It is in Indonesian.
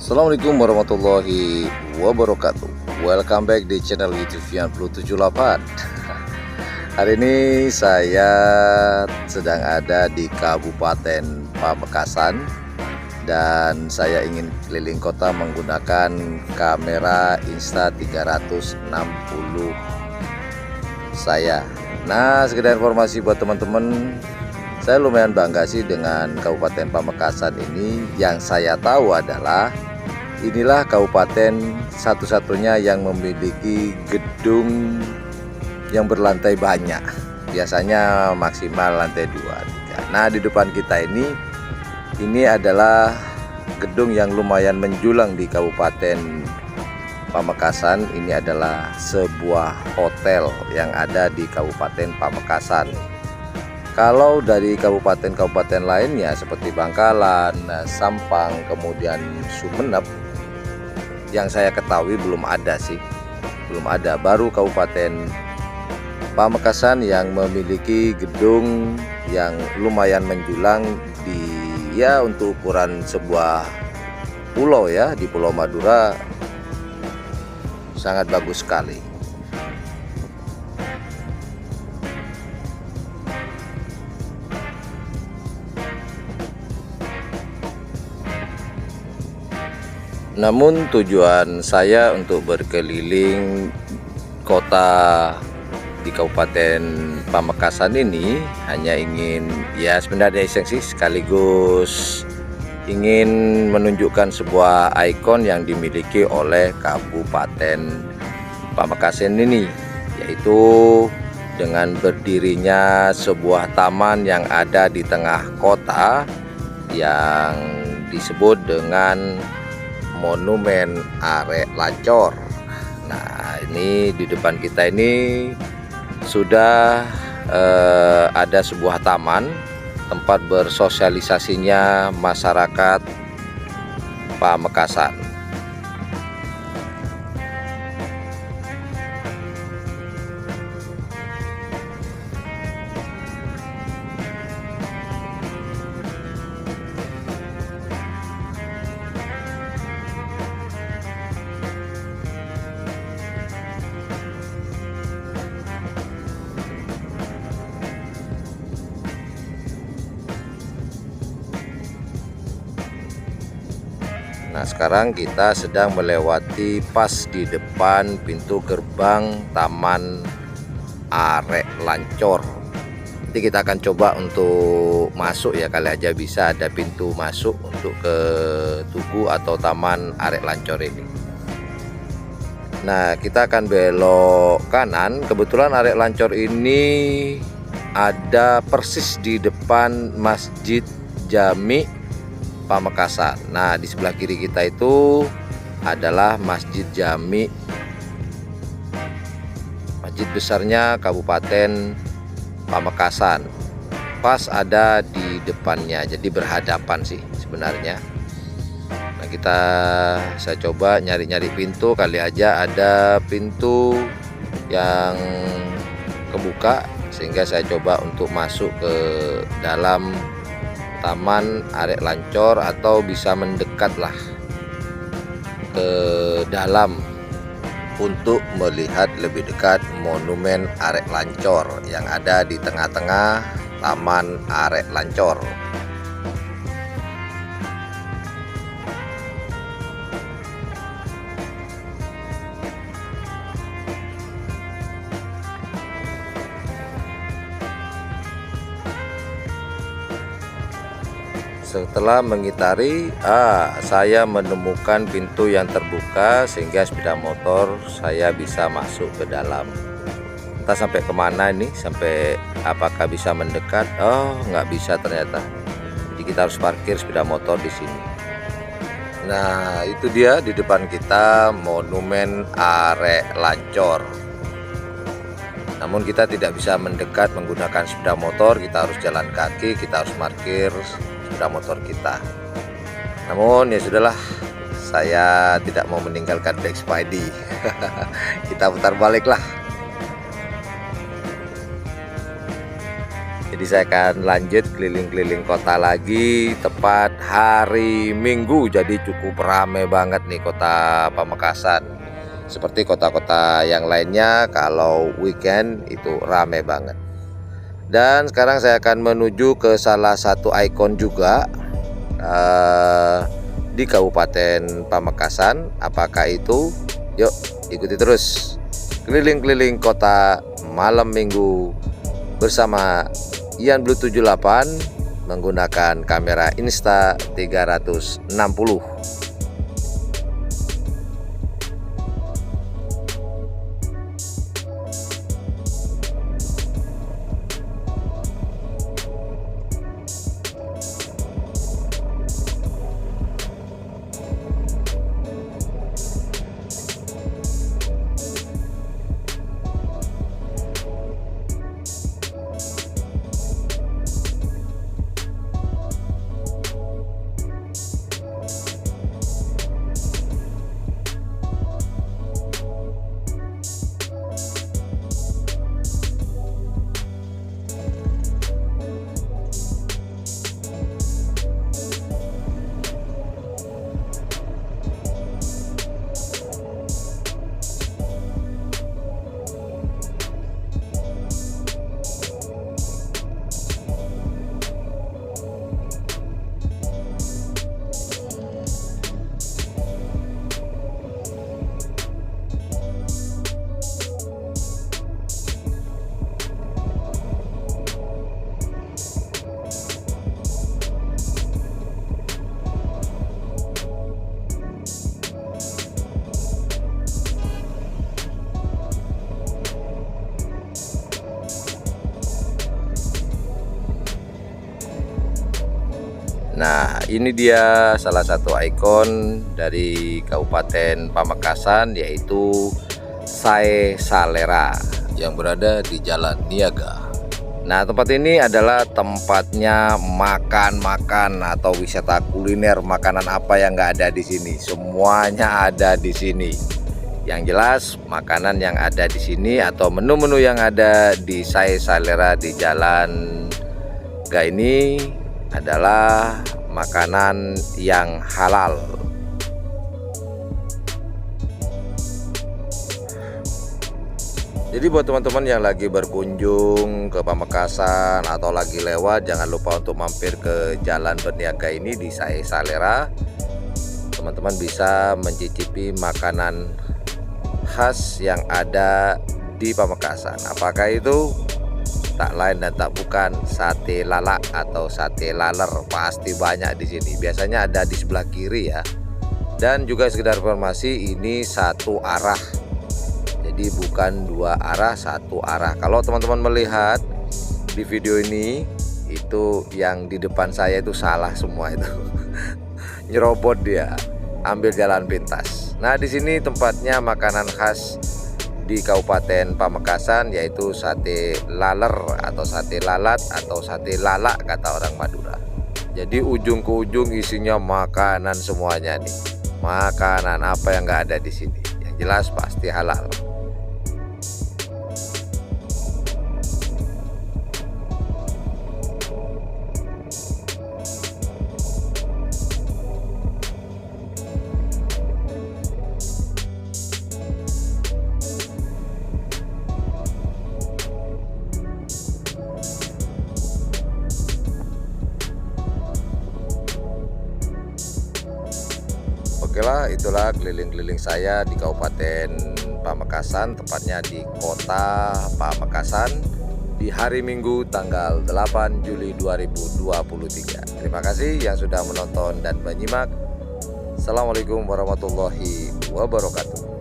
Assalamualaikum warahmatullahi wabarakatuh. Welcome back di channel YouTube Vian Blue 78. Hari ini saya sedang ada di Kabupaten Pamekasan dan saya ingin keliling kota menggunakan kamera Insta360 saya. Nah, sekedar informasi buat teman-teman, saya lumayan bangga sih dengan Kabupaten Pamekasan ini. Yang saya tahu adalah inilah kabupaten satu-satunya yang memiliki gedung yang berlantai banyak. Biasanya maksimal lantai 2, 3. Nah, di depan kita ini adalah gedung yang lumayan menjulang di Kabupaten Pamekasan. Ini adalah sebuah hotel yang ada di Kabupaten Pamekasan. Kalau dari kabupaten-kabupaten lainnya seperti Bangkalan, Sampang, kemudian Sumeneb, yang saya ketahui belum ada sih, belum ada. Baru Kabupaten Pamekasan yang memiliki gedung yang lumayan menjulang untuk ukuran sebuah pulau ya, di Pulau Madura, sangat bagus sekali. Namun tujuan saya untuk berkeliling kota di Kabupaten Pamekasan ini hanya ingin, ya sebenarnya iseng sih, sekaligus ingin menunjukkan sebuah ikon yang dimiliki oleh Kabupaten Pamekasan ini, yaitu dengan berdirinya sebuah taman yang ada di tengah kota yang disebut dengan Monumen Arek Lancor. Nah, ini di depan kita ini sudah ada sebuah taman tempat bersosialisasinya masyarakat Pamekasan. Nah, sekarang kita sedang melewati pas di depan pintu gerbang Taman Arek Lancor. Nanti kita akan coba untuk masuk ya, kali aja bisa ada pintu masuk untuk ke Tugu atau Taman Arek Lancor ini. Nah, kita akan belok kanan. Kebetulan Arek Lancor ini ada persis di depan Masjid Jami Pamekasan. Nah, di sebelah kiri kita itu adalah Masjid Jami, masjid besarnya Kabupaten Pamekasan. Pas ada di depannya, jadi berhadapan sih sebenarnya. Nah, saya coba nyari-nyari pintu, kali aja ada pintu yang kebuka, sehingga saya coba untuk masuk ke dalam Taman Arek Lancor atau bisa mendekatlah ke dalam untuk melihat lebih dekat Monumen Arek Lancor yang ada di tengah-tengah Taman Arek Lancor. Setelah mengitari, saya menemukan pintu yang terbuka sehingga sepeda motor saya bisa masuk ke dalam. Entah sampai kemana ini, sampai apakah bisa mendekat? Oh, nggak bisa ternyata. Jadi kita harus parkir sepeda motor di sini. Nah, itu dia di depan kita Monumen Arek Lancor. Namun kita tidak bisa mendekat menggunakan sepeda motor, kita harus jalan kaki, kita harus parkir sepeda motor kita. Namun ya sudahlah, saya tidak mau meninggalkan Black Spidey. Kita putar balik lah. Jadi saya akan lanjut keliling-keliling kota lagi tepat hari Minggu. Jadi cukup ramai banget nih kota Pamekasan. Seperti kota-kota yang lainnya, kalau weekend itu ramai banget. Dan sekarang saya akan menuju ke salah satu ikon juga di Kabupaten Pamekasan. Apakah itu? Yuk ikuti terus keliling-keliling kota malam Minggu bersama Ian Blue 78 menggunakan kamera Insta360. Nah, ini dia salah satu ikon dari Kabupaten Pamekasan, yaitu Sae Salera yang berada di Jalan Niaga. Nah, tempat ini adalah tempatnya makan-makan atau wisata kuliner. Makanan apa yang nggak ada di sini? Semuanya ada di sini. Yang jelas, makanan yang ada di sini atau menu-menu yang ada di Sae Salera di Jalan Niaga ini adalah makanan yang halal. Jadi buat teman-teman yang lagi berkunjung ke Pamekasan atau lagi lewat, jangan lupa untuk mampir ke Jalan Berniaga ini di Sae Salera. Teman-teman bisa mencicipi makanan khas yang ada di Pamekasan. Apakah itu? Tak lain dan tak bukan sate lalak atau sate laler. Pasti banyak di sini. Biasanya ada di sebelah kiri ya. Dan juga sekedar informasi, ini satu arah. Jadi bukan dua arah, satu arah. Kalau teman-teman melihat di video ini, itu yang di depan saya itu salah semua itu. Nyerobot dia, ambil jalan pintas. Nah, di sini tempatnya makanan khas di Kabupaten Pamekasan, yaitu sate laler atau sate lalat atau sate lalak kata orang Madura. Jadi ujung ke ujung isinya makanan semuanya nih. Makanan apa yang nggak ada di sini? Yang jelas pasti halal. Oke lah, itulah keliling-keliling saya di Kabupaten Pamekasan, tepatnya di Kota Pamekasan di hari Minggu tanggal 8 Juli 2023. Terima kasih yang sudah menonton dan menyimak. Assalamualaikum warahmatullahi wabarakatuh.